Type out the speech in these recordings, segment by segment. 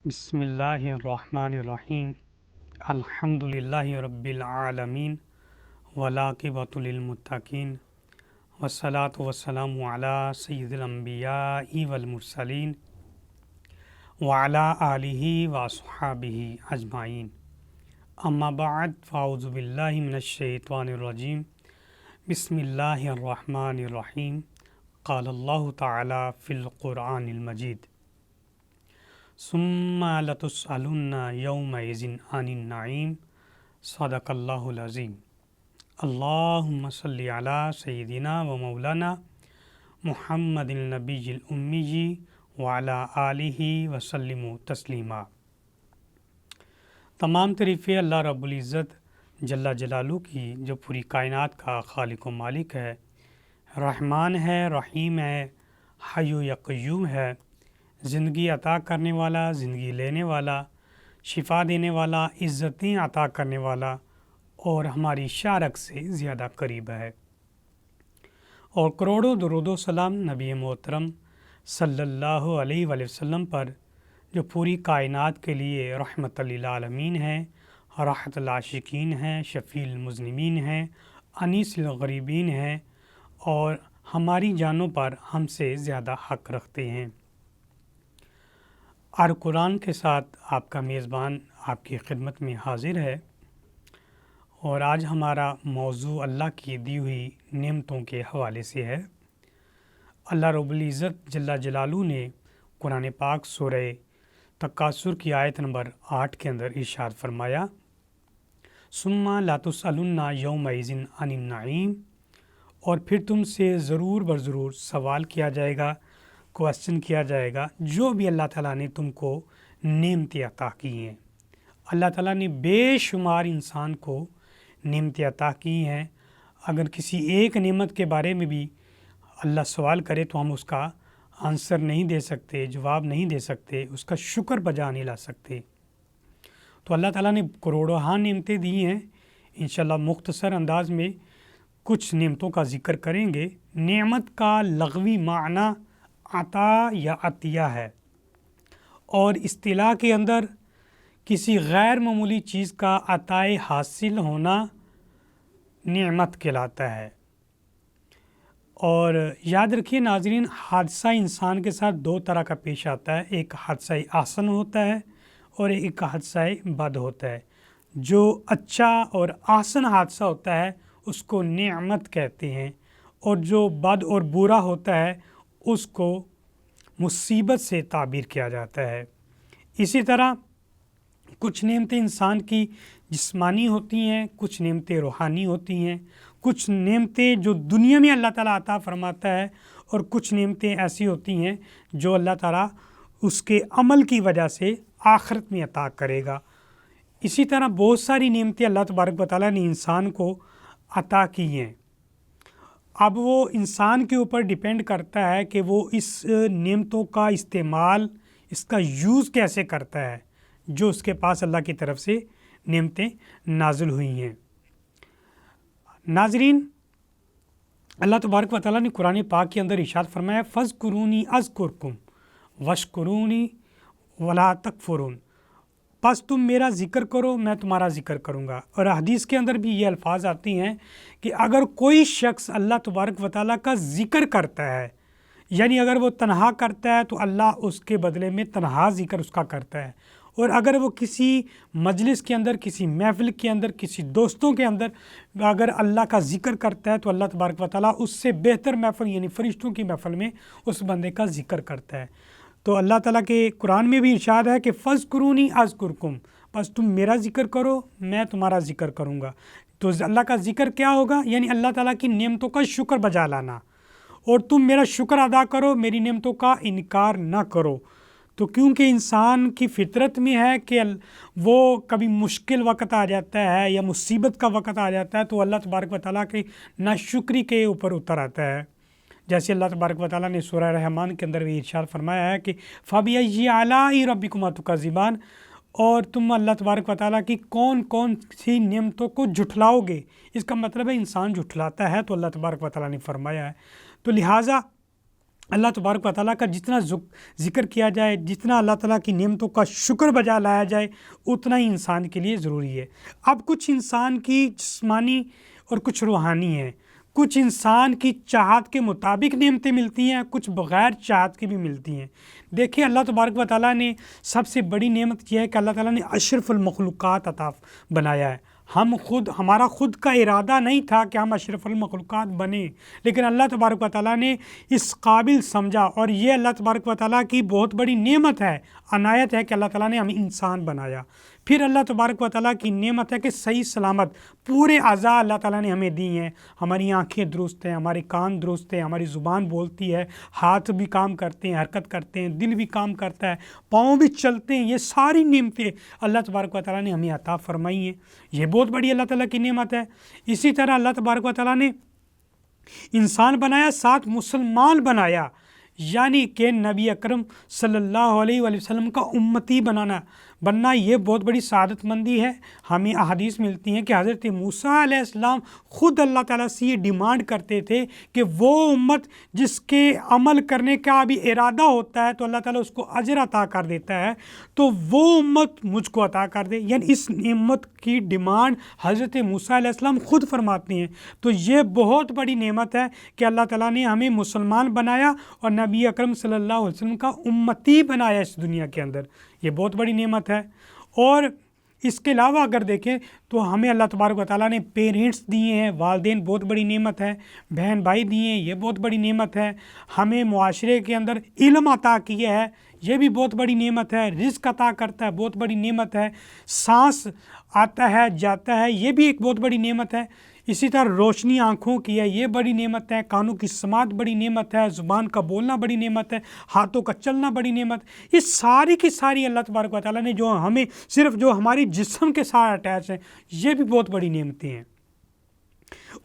بسم اللہ الرحمن الرحیم الحمد للہ رب العالمین والعاقبۃ للمتقین والصلاۃ والسلام علی سید الانبیاء والمرسلین وعلی آلہ واصحابہ اجمعین اما بعد فاعوذ باللہ من الشیطان الرجیم بسم اللہ الرحمن الرحیم قال اللہ تعالی فی القرآن المجید ثم لتسألن یومئذ عن النعیم صدق اللہ العظیم اللہم صلی علی سیدنا و مولانا محمد النبی الامی وعلی آلہ وسلم تسلیما۔ تمام تعریفیں اللہ رب العزت جل جلالہ کی جو پوری کائنات کا خالق و مالک ہے، رحمان ہے، رحیم ہے، حی و قیوم ہے، زندگی عطا کرنے والا، زندگی لینے والا، شفا دینے والا، عزتیں عطا کرنے والا اور ہماری شارک سے زیادہ قریب ہے، اور کروڑوں درود و سلام نبی محترم صلی اللہ علیہ وآلہ وسلم پر جو پوری کائنات کے لیے رحمت للعالمین ہیں، راحت العاشقین ہیں، شفیع المذنبین ہیں، انیس الغریبین ہیں اور ہماری جانوں پر ہم سے زیادہ حق رکھتے ہیں۔ اور قرآن کے ساتھ آپ کا میزبان آپ کی خدمت میں حاضر ہے، اور آج ہمارا موضوع اللہ کی دی ہوئی نعمتوں کے حوالے سے ہے۔ اللہ رب العزت جل جلالہ نے قرآن پاک سورہ تکاثر کی آیت نمبر 8 کے اندر ارشاد فرمایا، ثم لتسألن یومئذ عن النعیم، اور پھر تم سے ضرور برضرور سوال کیا جائے گا، کوشچن کیا جائے گا جو بھی اللہ تعالیٰ نے تم کو نعمتیں عطا کی ہیں۔ اللہ تعالیٰ نے بے شمار انسان کو نعمتیں عطا کی ہیں۔ اگر کسی ایک نعمت کے بارے میں بھی اللہ سوال کرے تو ہم اس کا آنسر نہیں دے سکتے، جواب نہیں دے سکتے، اس کا شکر بجا نہیں لا سکتے۔ تو اللہ تعالیٰ نے کروڑوں نعمتیں دی ہیں۔ انشاءاللہ مختصر انداز میں کچھ نعمتوں کا ذکر کریں گے۔ نعمت کا لغوی معنی عطا یا عطیہ ہے، اور اصطلاح کے اندر کسی غیر معمولی چیز کا عطائے حاصل ہونا نعمت کہلاتا ہے۔ اور یاد رکھیے ناظرین، حادثہ انسان کے ساتھ دو طرح کا پیش آتا ہے، ایک حادثہ آسن ہوتا ہے اور ایک حادثہ بد ہوتا ہے۔ جو اچھا اور آسن حادثہ ہوتا ہے اس کو نعمت کہتے ہیں، اور جو بد اور برا ہوتا ہے اس کو مصیبت سے تعبیر کیا جاتا ہے۔ اسی طرح کچھ نعمتیں انسان کی جسمانی ہوتی ہیں، کچھ نعمتیں روحانی ہوتی ہیں، کچھ نعمتیں جو دنیا میں اللہ تعالیٰ عطا فرماتا ہے، اور کچھ نعمتیں ایسی ہوتی ہیں جو اللہ تعالیٰ اس کے عمل کی وجہ سے آخرت میں عطا کرے گا۔ اسی طرح بہت ساری نعمتیں اللہ تبارک و تعالیٰ نے انسان کو عطا کی ہیں۔ اب وہ انسان کے اوپر ڈیپینڈ کرتا ہے کہ وہ اس نعمتوں کا استعمال، اس کا یوز کیسے کرتا ہے جو اس کے پاس اللہ کی طرف سے نعمتیں نازل ہوئی ہیں۔ ناظرین، اللہ تبارک و تعالیٰ نے قرآن پاک کے اندر ارشاد فرمایا، فَاذْكُرُونِي أَذْكُرْكُمْ وَاشْكُرُونِي وَلَا تَكْفُرُونَ، بس تم میرا ذکر کرو میں تمہارا ذکر کروں گا۔ اور حدیث کے اندر بھی یہ الفاظ آتی ہیں کہ اگر کوئی شخص اللہ تبارک و تعالیٰ کا ذکر کرتا ہے، یعنی اگر وہ تنہا کرتا ہے تو اللہ اس کے بدلے میں تنہا ذکر اس کا کرتا ہے، اور اگر وہ کسی مجلس کے اندر، کسی محفل کے اندر، کسی دوستوں کے اندر اگر اللہ کا ذکر کرتا ہے تو اللہ تبارک و تعالیٰ اس سے بہتر محفل یعنی فرشتوں کی محفل میں اس بندے کا ذکر کرتا ہے۔ تو اللہ تعالیٰ کے قرآن میں بھی ارشاد ہے کہ فَاذْكُرُونِي أَذْكُرْكُمْ، بس تم میرا ذکر کرو میں تمہارا ذکر کروں گا۔ تو اللہ کا ذکر کیا ہوگا؟ یعنی اللہ تعالیٰ کی نعمتوں کا شکر بجا لانا، اور تم میرا شکر ادا کرو، میری نعمتوں کا انکار نہ کرو۔ تو کیونکہ انسان کی فطرت میں ہے کہ وہ کبھی مشکل وقت آ جاتا ہے یا مصیبت کا وقت آ جاتا ہے تو اللہ تبارک و تعالیٰ کی ناشکری کے اوپر اتر آتا ہے۔ جیسے اللہ تبارک و تعالیٰ نے سورہ رحمان کے اندر بھی ارشاد فرمایا ہے کہ فَبِأَيِّ آلَاءِ رَبِّكُمَا تُكَذِّبَانِ، اور تم اللہ تبارک و تعالیٰ کی کون کون سی نعمتوں کو جھٹلاؤ گے۔ اس کا مطلب ہے انسان جھٹلاتا ہے تو اللہ تبارک و تعالیٰ نے فرمایا ہے۔ تو لہٰذا اللہ تبارک و تعالیٰ کا جتنا ذکر کیا جائے، جتنا اللہ تعالیٰ کی نعمتوں کا شکر بجا لایا جائے، اتنا ہی انسان کے لیے ضروری ہے۔ اب کچھ انسان کی جسمانی اور کچھ روحانی ہے، کچھ انسان کی چاہت کے مطابق نعمتیں ملتی ہیں، کچھ بغیر چاہت کی بھی ملتی ہیں۔ دیکھیں اللہ تبارک و تعالیٰ نے سب سے بڑی نعمت یہ ہے کہ اللہ تعالیٰ نے اشرف المخلوقات عطا بنایا ہے۔ ہمارا خود کا ارادہ نہیں تھا کہ ہم اشرف المخلوقات بنیں، لیکن اللہ تبارک و تعالیٰ نے اس قابل سمجھا، اور یہ اللہ تبارک و تعالیٰ کی بہت بڑی نعمت ہے، عنایت ہے کہ اللہ تعالیٰ نے ہمیں انسان بنایا۔ پھر اللہ تبارک و تعالیٰ کی نعمت ہے کہ صحیح سلامت پورے اعضاء اللہ تعالیٰ نے ہمیں دی ہیں۔ ہماری آنکھیں درست ہیں، ہمارے کان درست ہیں، ہماری زبان بولتی ہے، ہاتھ بھی کام کرتے ہیں، حرکت کرتے ہیں، دل بھی کام کرتا ہے، پاؤں بھی چلتے ہیں۔ یہ ساری نعمتیں اللہ تبارک و تعالیٰ نے ہمیں عطا فرمائی ہیں۔ یہ بہت بڑی اللہ تعالیٰ کی نعمت ہے۔ اسی طرح اللہ تبارک و تعالیٰ نے انسان بنایا، ساتھ مسلمان بنایا، یعنی کہ نبی اکرم صلی اللہ علیہ وآلہ وسلم کا امتی بننا یہ بہت بڑی سعادت مندی ہے۔ ہمیں احادیث ملتی ہیں کہ حضرت موسیٰ علیہ السلام خود اللہ تعالیٰ سے یہ ڈیمانڈ کرتے تھے کہ وہ امت جس کے عمل کرنے کا بھی ارادہ ہوتا ہے تو اللہ تعالیٰ اس کو اجر عطا کر دیتا ہے، تو وہ امت مجھ کو عطا کر دے، یعنی اس امت کی ڈیمانڈ حضرت موسیٰ علیہ السلام خود فرماتے ہیں۔ تو یہ بہت بڑی نعمت ہے کہ اللہ تعالیٰ نے ہمیں مسلمان بنایا اور نبی اکرم صلی اللہ علیہ وسلم کا امتی بنایا اس دنیا کے اندر۔ یہ بہت بڑی نعمت ہے۔ اور اس کے علاوہ اگر دیکھیں تو ہمیں اللہ تبارک و تعالیٰ نے پیرنٹس دیے ہیں، والدین بہت بڑی نعمت ہے، بہن بھائی دیے ہیں، یہ بہت بڑی نعمت ہے۔ ہمیں معاشرے کے اندر علم عطا کیا ہے، یہ بھی بہت بڑی نعمت ہے۔ رزق عطا کرتا ہے، بہت بڑی نعمت ہے۔ سانس آتا ہے جاتا ہے، یہ بھی ایک بہت بڑی نعمت ہے۔ اسی طرح روشنی آنکھوں کی ہے، یہ بڑی نعمت ہے۔ کانوں کی سماعت بڑی نعمت ہے، زبان کا بولنا بڑی نعمت ہے، ہاتھوں کا چلنا بڑی نعمت۔ یہ ساری کی ساری اللہ تبارک و تعالیٰ نے جو ہمیں صرف جو ہماری جسم کے ساتھ اٹیچ ہیں، یہ بھی بہت بڑی نعمتیں ہیں۔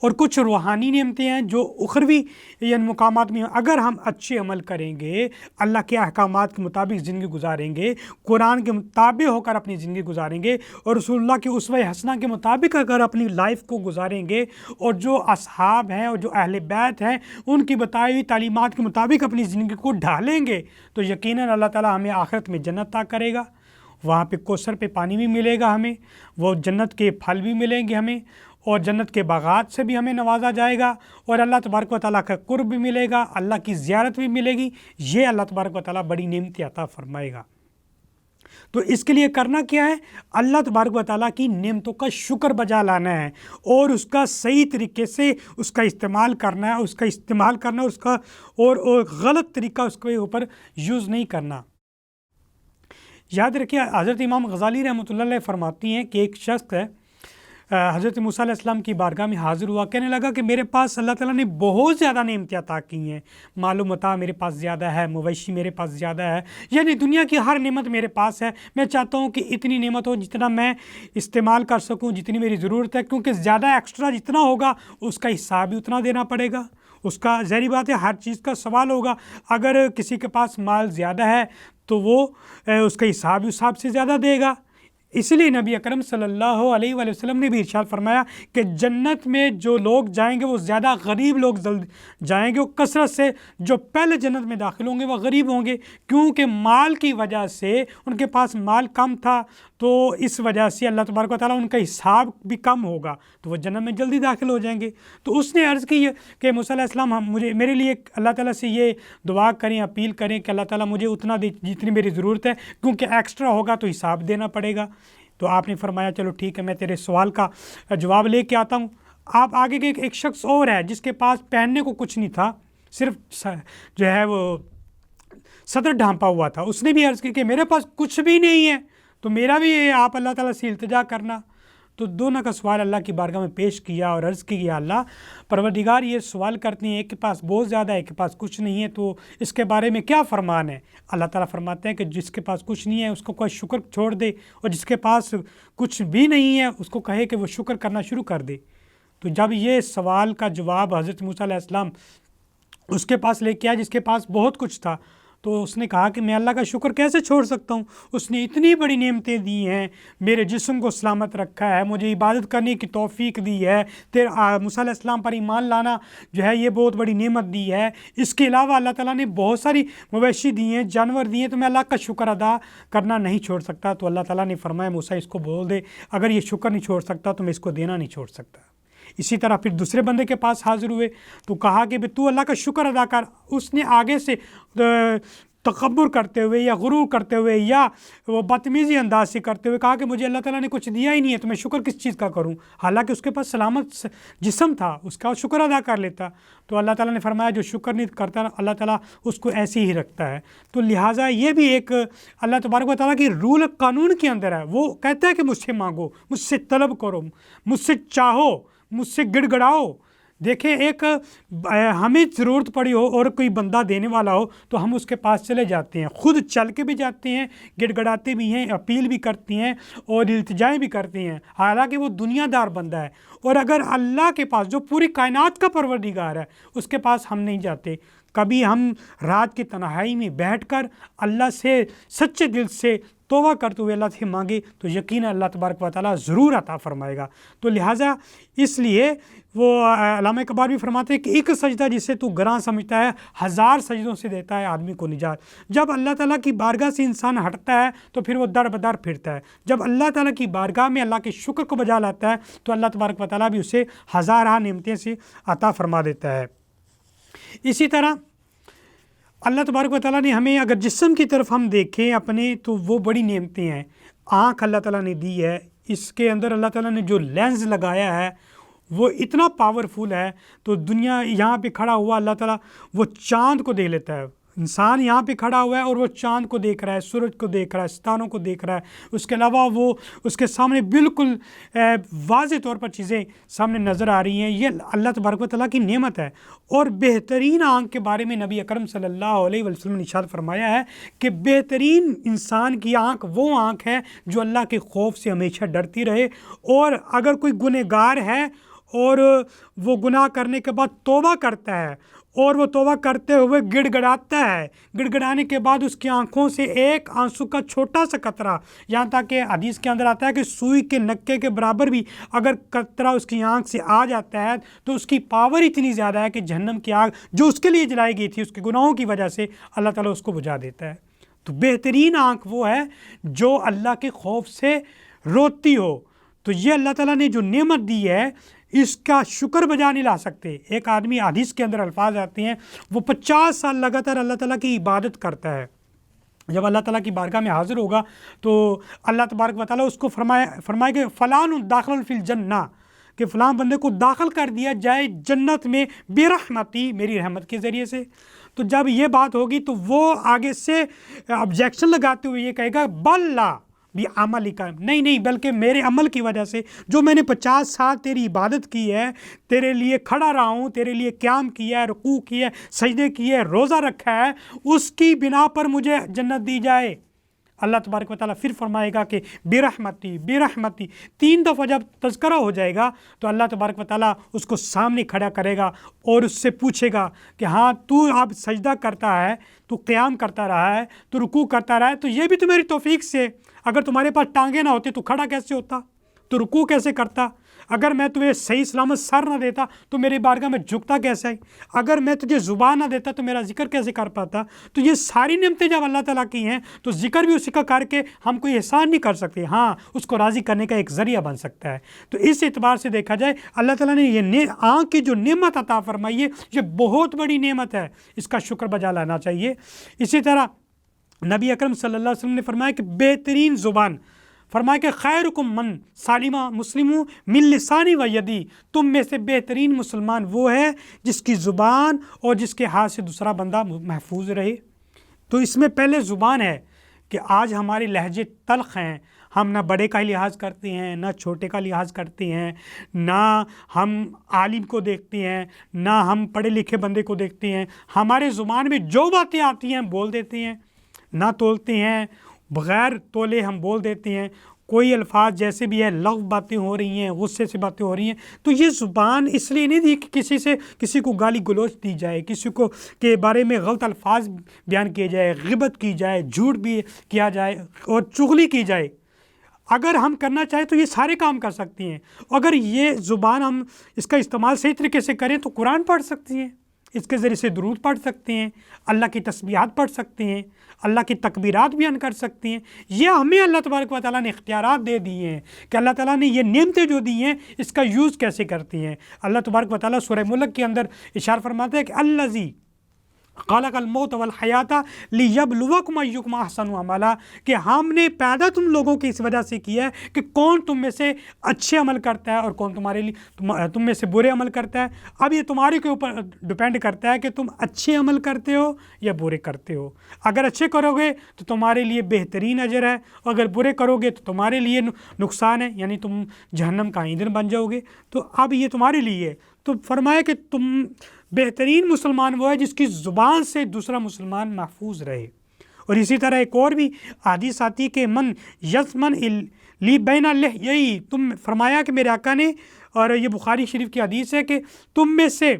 اور کچھ روحانی نعمتیں ہیں جو اخروی یعنی مقامات میں اگر ہم اچھے عمل کریں گے، اللہ کے احکامات کے مطابق زندگی گزاریں گے، قرآن کے مطابق ہو کر اپنی زندگی گزاریں گے، اور رسول اللہ کے اسوہ حسنہ کے مطابق اگر اپنی لائف کو گزاریں گے، اور جو اصحاب ہیں اور جو اہل بیت ہیں ان کی بتائی ہوئی تعلیمات کے مطابق اپنی زندگی کو ڈھالیں گے، تو یقیناً اللہ تعالیٰ ہمیں آخرت میں جنت عطا کرے گا۔ وہاں پہ کوثر پہ پانی بھی ملے گا ہمیں، وہ جنت کے پھل بھی ملیں گے ہمیں، اور جنت کے باغات سے بھی ہمیں نوازا جائے گا، اور اللہ تبارک و تعالیٰ کا قرب بھی ملے گا، اللہ کی زیارت بھی ملے گی۔ یہ اللہ تبارک و تعالیٰ بڑی نعمت عطا فرمائے گا۔ تو اس کے لیے کرنا کیا ہے؟ اللہ تبارک و تعالیٰ کی نعمتوں کا شکر بجا لانا ہے، اور اس کا صحیح طریقے سے اس کا استعمال کرنا ہے، اس کا اور غلط طریقہ اس کے اوپر یوز نہیں کرنا۔ یاد رکھیے حضرت امام غزالی رحمۃ اللہ علیہ فرماتی ہیں کہ ایک شخص ہے حضرت موسیٰ علیہ السلام کی بارگاہ میں حاضر ہوا، کہنے لگا کہ میرے پاس اللہ تعالیٰ نے بہت زیادہ نعمتیں عطا کی ہیں، مال و متاع میرے پاس زیادہ ہے، مویشی میرے پاس زیادہ ہے، یعنی دنیا کی ہر نعمت میرے پاس ہے۔ میں چاہتا ہوں کہ اتنی نعمت ہو جتنا میں استعمال کر سکوں، جتنی میری ضرورت ہے، کیونکہ زیادہ ایکسٹرا جتنا ہوگا اس کا حساب بھی اتنا دینا پڑے گا۔ اس کا ظاہری بات ہے ہر چیز کا سوال ہوگا۔ اگر کسی کے پاس مال زیادہ ہے تو وہ اس کا حساب سے زیادہ دے گا۔ اس لیے نبی اکرم صلی اللہ علیہ وآلہ وسلم نے بھی ارشاد فرمایا کہ جنت میں جو لوگ جائیں گے وہ زیادہ غریب لوگ جائیں گے، وہ کثرت سے جو پہلے جنت میں داخل ہوں گے وہ غریب ہوں گے، کیونکہ مال کی وجہ سے ان کے پاس مال کم تھا، تو اس وجہ سے اللہ تبارک و تعالیٰ ان کا حساب بھی کم ہوگا، تو وہ جنت میں جلدی داخل ہو جائیں گے۔ تو اس نے عرض کی کہ موسیٰ علیہ السلام میرے لیے اللہ تعالیٰ سے یہ دعا کریں، اپیل کریں کہ اللہ تعالیٰ مجھے اتنا دے جتنی میری ضرورت ہے، کیونکہ ایکسٹرا ہوگا تو حساب دینا پڑے گا۔ تو آپ نے فرمایا چلو ٹھیک ہے، میں تیرے سوال کا جواب لے کے آتا ہوں۔ آپ آگے کے ایک شخص اور ہے جس کے پاس پہننے کو کچھ نہیں تھا، صرف جو ہے وہ صدر ڈھانپا ہوا تھا۔ اس نے بھی عرض کی کہ میرے پاس کچھ بھی نہیں ہے، تو میرا بھی آپ اللہ تعالیٰ سے التجا کرنا۔ تو دونوں کا سوال اللہ کی بارگاہ میں پیش کیا اور عرض کی یا اللہ پروردگار یہ سوال کرتے ہیں، ایک کے پاس بہت زیادہ ہے، ایک کے پاس کچھ نہیں ہے، تو اس کے بارے میں کیا فرمان ہے؟ اللہ تعالیٰ فرماتے ہیں کہ جس کے پاس کچھ نہیں ہے اس کو کوئی شکر چھوڑ دے، اور جس کے پاس کچھ بھی نہیں ہے اس کو کہے کہ وہ شکر کرنا شروع کر دے۔ تو جب یہ سوال کا جواب حضرت موسیٰ علیہ السلام اس کے پاس لے کے آیا جس کے پاس بہت کچھ تھا، تو اس نے کہا کہ میں اللہ کا شکر کیسے چھوڑ سکتا ہوں، اس نے اتنی بڑی نعمتیں دی ہیں، میرے جسم کو سلامت رکھا ہے، مجھے عبادت کرنے کی توفیق دی ہے، موسیٰ علیہ السلام پر ایمان لانا جو ہے یہ بہت بڑی نعمت دی ہے، اس کے علاوہ اللہ تعالیٰ نے بہت ساری مویشی دی ہیں، جانور دی ہیں، تو میں اللہ کا شکر ادا کرنا نہیں چھوڑ سکتا۔ تو اللہ تعالیٰ نے فرمایا موسیٰ اس کو بول دے، اگر یہ شکر نہیں چھوڑ سکتا تو میں اس کو دینا نہیں چھوڑ سکتا۔ اسی طرح پھر دوسرے بندے کے پاس حاضر ہوئے تو کہا کہ تو اللہ کا شکر ادا کر۔ اس نے آگے سے تکبر کرتے ہوئے یا غرور کرتے ہوئے یا وہ بدتمیزی انداز سے کرتے ہوئے کہا کہ مجھے اللہ تعالیٰ نے کچھ دیا ہی نہیں ہے تو میں شکر کس چیز کا کروں، حالانکہ اس کے پاس سلامت جسم تھا، اس کا شکر ادا کر لیتا۔ تو اللہ تعالیٰ نے فرمایا جو شکر نہیں کرتا اللہ تعالیٰ اس کو ایسے ہی رکھتا ہے۔ تو لہٰذا یہ بھی ایک اللہ تبارک و تعالیٰ کی رول قانون کے اندر ہے، وہ کہتا ہے کہ مجھ سے مانگو، مجھ سے طلب کرو، مجھ سے چاہو، مجھ سے گڑ گڑاؤ۔ دیکھیں ایک ہمیں ضرورت پڑی ہو اور کوئی بندہ دینے والا ہو تو ہم اس کے پاس چلے جاتے ہیں، خود چل کے بھی جاتے ہیں، گڑ گڑاتے بھی ہیں، اپیل بھی کرتے ہیں اور التجائیں بھی کرتے ہیں، حالانکہ وہ دنیا دار بندہ ہے۔ اور اگر اللہ کے پاس جو پوری کائنات کا پروردگار ہے اس کے پاس ہم نہیں جاتے، کبھی ہم رات کی تنہائی میں بیٹھ کر اللہ سے سچے دل سے توبہ کرتے ہوئے اللہ سے مانگے تو یقینا اللہ تبارک و تعالیٰ ضرور عطا فرمائے گا۔ تو لہٰذا اس لیے وہ علامہ اقبال بھی فرماتے ہیں کہ ایک سجدہ جسے تو گراں سمجھتا ہے 1000 سجدوں سے دیتا ہے آدمی کو نجات۔ جب اللہ تعالیٰ کی بارگاہ سے انسان ہٹتا ہے تو پھر وہ در بدر پھرتا ہے، جب اللہ تعالیٰ کی بارگاہ میں اللہ کے شکر کو بجا لاتا ہے تو اللہ تبارک و تعالیٰ بھی اسے 1000 نعمتیں سے عطا فرما دیتا ہے۔ اسی طرح اللہ تبارک و تعالیٰ نے ہمیں اگر جسم کی طرف ہم دیکھیں اپنے تو وہ بڑی نعمتیں ہیں۔ آنکھ اللہ تعالیٰ نے دی ہے، اس کے اندر اللہ تعالیٰ نے جو لینز لگایا ہے وہ اتنا پاورفل ہے، تو دنیا یہاں پہ کھڑا ہوا اللہ تعالیٰ وہ چاند کو دیکھ لیتا ہے، انسان یہاں پہ کھڑا ہوا ہے اور وہ چاند کو دیکھ رہا ہے، سورج کو دیکھ رہا ہے، ستاروں کو دیکھ رہا ہے، اس کے علاوہ وہ اس کے سامنے بالکل واضح طور پر چیزیں سامنے نظر آ رہی ہیں۔ یہ اللہ تبارک و تعالیٰ کی نعمت ہے۔ اور بہترین آنکھ کے بارے میں نبی اکرم صلی اللہ علیہ وسلم نے ارشاد فرمایا ہے کہ بہترین انسان کی آنکھ وہ آنکھ ہے جو اللہ کے خوف سے ہمیشہ ڈرتی رہے، اور اگر کوئی گنہگار ہے اور وہ گناہ کرنے کے بعد توبہ کرتا ہے اور وہ توبہ کرتے ہوئے گڑ گڑاتا ہے، گڑ گڑانے کے بعد اس کی آنکھوں سے ایک آنسو کا چھوٹا سا قطرہ، یہاں تک کہ حدیث کے اندر آتا ہے کہ سوئی کے نکے کے برابر بھی اگر قطرہ اس کی آنکھ سے آ جاتا ہے تو اس کی پاور اتنی زیادہ ہے کہ جہنم کی آگ جو اس کے لیے جلائی گئی تھی اس کے گناہوں کی وجہ سے اللہ تعالیٰ اس کو بجھا دیتا ہے۔ تو بہترین آنکھ وہ ہے جو اللہ کے خوف سے روتی ہو۔ تو یہ اللہ تعالیٰ نے جو نعمت دی ہے اس کا شکر بجا نہیں لا سکتے۔ ایک آدمی حدیث کے اندر الفاظ آتے ہیں وہ 50 سال لگاتار اللہ تعالیٰ کی عبادت کرتا ہے، جب اللہ تعالیٰ کی بارگاہ میں حاضر ہوگا تو اللہ تبارک و تعالیٰ اس کو فرمائے کہ فلان داخل فی الجنہ، کہ فلاں بندے کو داخل کر دیا جائے جنت میں برحمتی، میری رحمت کے ذریعے سے۔ تو جب یہ بات ہوگی تو وہ آگے سے آبجیکشن لگاتے ہوئے یہ کہے گا بل لا بعملی کا، نہیں بلکہ میرے عمل کی وجہ سے، جو میں نے 50 سال تیری عبادت کی ہے، تیرے لیے کھڑا رہا ہوں، تیرے لیے قیام کیا ہے، رکوع کیا ہے، سجدے کیے، روزہ رکھا ہے، اس کی بنا پر مجھے جنت دی جائے۔ اللہ تبارک و تعالیٰ پھر فرمائے گا کہ برحمتی برحمتی، 3 دفعہ جب تذکرہ ہو جائے گا تو اللہ تبارک و تعالیٰ اس کو سامنے کھڑا کرے گا اور اس سے پوچھے گا کہ ہاں تو اب سجدہ کرتا ہے، تو قیام کرتا رہا ہے، تو رکوع کرتا رہا ہے، تو یہ بھی تو میری توفیق سے، اگر تمہارے پاس ٹانگیں نہ ہوتی تو کھڑا کیسے ہوتا، تو رکوع کیسے کرتا، اگر میں تمہیں صحیح سلامت سر نہ دیتا تو میری بارگاہ میں جھکتا کیسے، اگر میں تجھے زبان نہ دیتا تو میرا ذکر کیسے کر پاتا۔ تو یہ ساری نعمتیں جب اللہ تعالیٰ کی ہیں تو ذکر بھی اسی کا کر کے ہم کوئی احسان نہیں کر سکتے، ہاں اس کو راضی کرنے کا ایک ذریعہ بن سکتا ہے۔ تو اس اعتبار سے دیکھا جائے اللہ تعالیٰ نے یہ آنکھ کی جو نعمت عطا فرمائی ہے یہ بہت بڑی نعمت ہے، اس کا شکر بجا لانا چاہیے۔ اسی طرح نبی اکرم صلی اللہ علیہ وسلم نے فرمایا کہ بہترین زبان، فرمایا کہ خیرکم من سالمہ مسلم من لسانی و یدی، تم میں سے بہترین مسلمان وہ ہے جس کی زبان اور جس کے ہاتھ سے دوسرا بندہ محفوظ رہے۔ تو اس میں پہلے زبان ہے کہ آج ہمارے لہجے تلخ ہیں، ہم نہ بڑے کا لحاظ کرتے ہیں، نہ چھوٹے کا لحاظ کرتے ہیں، نہ ہم عالم کو دیکھتے ہیں، نہ ہم پڑھے لکھے بندے کو دیکھتے ہیں، ہمارے زبان میں جو باتیں آتی ہیں بول دیتے ہیں، نہ تولتے ہیں، بغیر تولے ہم بول دیتے ہیں، کوئی الفاظ جیسے بھی ہے لغو باتیں ہو رہی ہیں، غصے سے باتیں ہو رہی ہیں، تو یہ زبان اس لیے نہیں دی کہ کسی کو گالی گلوچ دی جائے، کسی کو کے بارے میں غلط الفاظ بیان کیے جائے، غیبت کی جائے، جھوٹ بھی کیا جائے اور چغلی کی جائے۔ اگر ہم کرنا چاہیں تو یہ سارے کام کر سکتی ہیں۔ اگر یہ زبان ہم اس کا استعمال صحیح طریقے سے کریں تو قرآن پڑھ سکتی ہیں، اس کے ذریعے سے درود پڑھ سکتے ہیں، اللہ کی تسبیحات پڑھ سکتے ہیں، اللہ کی تکبیرات بیان کر سکتی ہیں۔ یہ ہمیں اللہ تبارک و تعالیٰ نے اختیارات دے دیے ہیں کہ اللہ تعالیٰ نے یہ نعمتیں جو دی ہیں اس کا یوز کیسے کرتی ہیں۔ اللہ تبارک و تعالیٰ سورہ ملک کے اندر اشارہ فرماتا ہے کہ الذی خلق الموت والحیات لیبلوکم ایکم احسن عملا، کہ ہم نے پیدا تم لوگوں کی اس وجہ سے کیا ہے کہ کون تم میں سے اچھے عمل کرتا ہے اور کون تم میں سے برے عمل کرتا ہے۔ اب یہ تمہارے کے اوپر ڈپینڈ کرتا ہے کہ تم اچھے عمل کرتے ہو یا برے کرتے ہو۔ اگر اچھے کرو گے تو تمہارے لیے بہترین اجر ہے، اور اگر برے کرو گے تو تمہارے لیے نقصان ہے، یعنی تم جہنم کا ایندھن بن جاؤ گے۔ تو اب یہ تمہارے لیے ہے۔ تو فرمایا کہ تم بہترین مسلمان وہ ہے جس کی زبان سے دوسرا مسلمان محفوظ رہے۔ اور اسی طرح ایک اور بھی حدیث آتی کہ من یزمن لی بین یہی تم فرمایا کہ میرے آقا نے، اور یہ بخاری شریف کی حدیث ہے کہ تم میں سے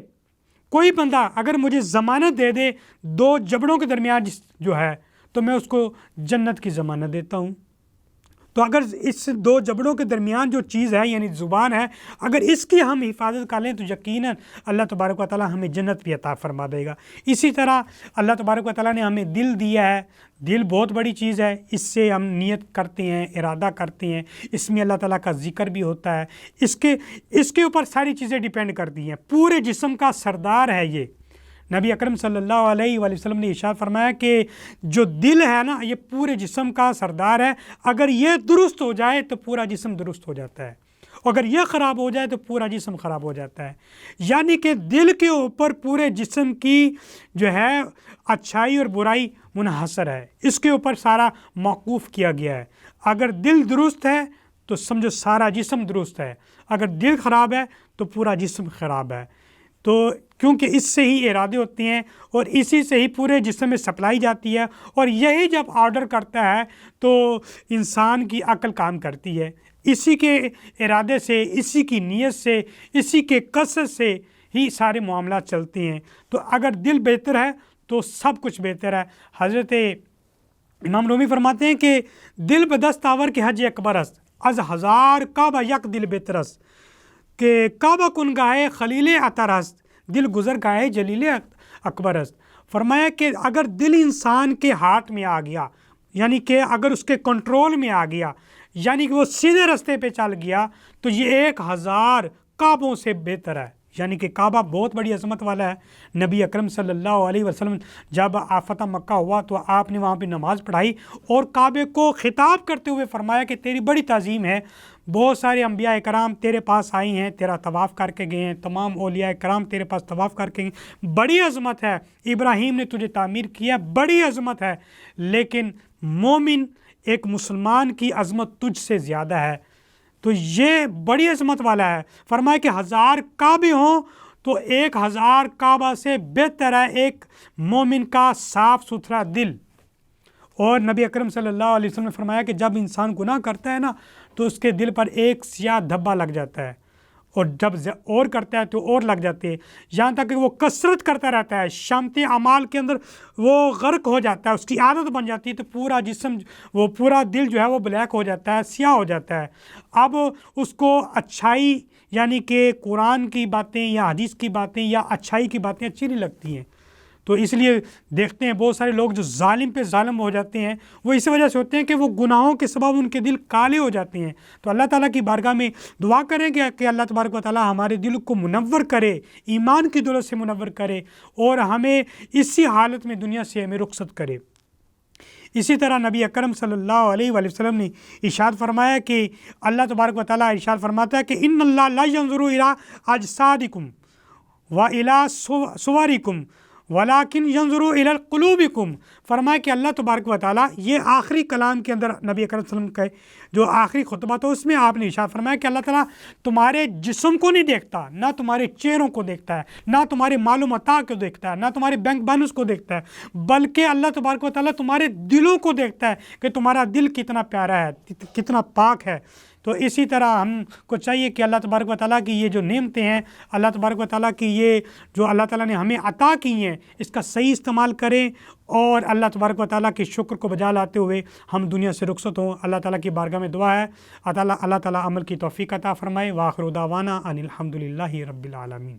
کوئی بندہ اگر مجھے ضمانت دے دے دو جبڑوں کے درمیان جو ہے تو میں اس کو جنت کی ضمانت دیتا ہوں۔ تو اگر اس دو جبڑوں کے درمیان جو چیز ہے یعنی زبان ہے، اگر اس کی ہم حفاظت کر لیں تو یقیناً اللہ تبارک و تعالیٰ ہمیں جنت بھی عطا فرما دے گا۔ اسی طرح اللہ تبارک و تعالیٰ نے ہمیں دل دیا ہے۔ دل بہت بڑی چیز ہے، اس سے ہم نیت کرتے ہیں، ارادہ کرتے ہیں، اس میں اللہ تعالیٰ کا ذکر بھی ہوتا ہے، اس کے اوپر ساری چیزیں ڈیپینڈ کرتی ہیں۔ پورے جسم کا سردار ہے یہ۔ نبی اکرم صلی اللہ علیہ وآلہ وسلم نے ارشاد فرمایا کہ جو دل ہے نا یہ پورے جسم کا سردار ہے، اگر یہ درست ہو جائے تو پورا جسم درست ہو جاتا ہے، اگر یہ خراب ہو جائے تو پورا جسم خراب ہو جاتا ہے۔ یعنی کہ دل کے اوپر پورے جسم کی جو ہے اچھائی اور برائی منحصر ہے، اس کے اوپر سارا موقوف کیا گیا ہے۔ اگر دل درست ہے تو سمجھو سارا جسم درست ہے، اگر دل خراب ہے تو پورا جسم خراب ہے۔ تو کیونکہ اس سے ہی ارادے ہوتے ہیں اور اسی سے ہی پورے جسم میں سپلائی جاتی ہے، اور یہی جب آرڈر کرتا ہے تو انسان کی عقل کام کرتی ہے۔ اسی کے ارادے سے، اسی کی نیت سے، اسی کے قصد سے ہی سارے معاملات چلتے ہیں۔ تو اگر دل بہتر ہے تو سب کچھ بہتر ہے۔ حضرت امام رومی فرماتے ہیں کہ دل بدست آور کے حج اکبر است، از ہزار کعبہ یک دل بہتر است، کہ کعبہ کن گاہے خلیل اطہر است، دل گزر گاہے جلیل اکبر است۔ فرمایا کہ اگر دل انسان کے ہاتھ میں آ گیا، یعنی کہ اگر اس کے کنٹرول میں آ گیا، یعنی کہ وہ سیدھے رستے پہ چل گیا، تو یہ 1000 کعبوں سے بہتر ہے۔ یعنی کہ کعبہ بہت بڑی عظمت والا ہے۔ نبی اکرم صلی اللہ علیہ وسلم جب فتح مکہ ہوا تو آپ نے وہاں پہ نماز پڑھائی اور کعبے کو خطاب کرتے ہوئے فرمایا کہ تیری بڑی تعظیم ہے، بہت سارے انبیاء کرام تیرے پاس آئی ہیں، تیرا طواف کر کے گئے ہیں، تمام اولیاء کرام تیرے پاس طواف کر کے گئے، بڑی عظمت ہے، ابراہیم نے تجھے تعمیر کیا، بڑی عظمت ہے، لیکن مومن ایک مسلمان کی عظمت تجھ سے زیادہ ہے، تو یہ بڑی عظمت والا ہے۔ فرمایا کہ 1000 کعبے ہوں تو 1000 کعبہ سے بہتر ہے ایک مومن کا صاف ستھرا دل۔ اور نبی اکرم صلی اللہ علیہ وسلم نے فرمایا کہ جب انسان گناہ کرتا ہے نا تو اس کے دل پر ایک سیاہ دھبا لگ جاتا ہے، اور جب اور کرتا ہے تو اور لگ جاتے ہیں، یہاں تک کہ وہ کثرت کرتا رہتا ہے، شامتی اعمال کے اندر وہ غرق ہو جاتا ہے، اس کی عادت بن جاتی ہے، تو پورا جسم وہ پورا دل جو ہے وہ بلیک ہو جاتا ہے، سیاہ ہو جاتا ہے۔ اب اس کو اچھائی یعنی کہ قرآن کی باتیں یا حدیث کی باتیں یا اچھائی کی باتیں اچھی نہیں لگتی ہیں، تو اس لیے دیکھتے ہیں بہت سارے لوگ جو ظالم پہ ظالم ہو جاتے ہیں وہ اس وجہ سے ہوتے ہیں کہ وہ گناہوں کے سبب ان کے دل کالے ہو جاتے ہیں۔ تو اللہ تعالیٰ کی بارگاہ میں دعا کریں کہ اللہ تبارک و تعالیٰ ہمارے دل کو منور کرے، ایمان کی دولت سے منور کرے، اور ہمیں اسی حالت میں دنیا سے ہمیں رخصت کرے۔ اسی طرح نبی اکرم صلی اللہ علیہ وآلہ وسلم نے ارشاد فرمایا کہ اللہ تبارک و تعالیٰ ارشاد فرماتا ہے کہ ان اللہ لا ينظر الی اجسادکم و الی صورکم ولاکن ینظروا الی قلوبکم، فرمایا کہ اللہ تبارک و تعالیٰ، یہ آخری کلام کے اندر نبی اکرم صلی اللہ علیہ وسلم کا جو آخری خطبہ تھا اس میں آپ نے ارشاد فرمایا کہ اللہ تعالیٰ تمہارے جسم کو نہیں دیکھتا، نہ تمہارے چہروں کو دیکھتا ہے، نہ تمہارے مال و متاع کو دیکھتا ہے، نہ تمہارے بینک بیلنس کو دیکھتا ہے، بلکہ اللہ تبارک و تعالیٰ تمہارے دلوں کو دیکھتا ہے کہ تمہارا دل کتنا پیارا ہے، کتنا پاک ہے۔ تو اسی طرح ہم کو چاہیے کہ اللہ تبارک و تعالیٰ کی یہ جو نعمتیں ہیں، اللہ تبارک و تعالیٰ کی یہ جو اللہ تعالیٰ نے ہمیں عطا کی ہیں، اس کا صحیح استعمال کریں اور اللہ تبارک و تعالیٰ کے شکر کو بجا لاتے ہوئے ہم دنیا سے رخصت ہوں۔ اللہ تعالیٰ کی بارگاہ میں دعا ہے اللہ تعالیٰ عمل کی توفیق عطا فرمائے۔ وآخر دعوانا ان الحمد للہ رب العالمین۔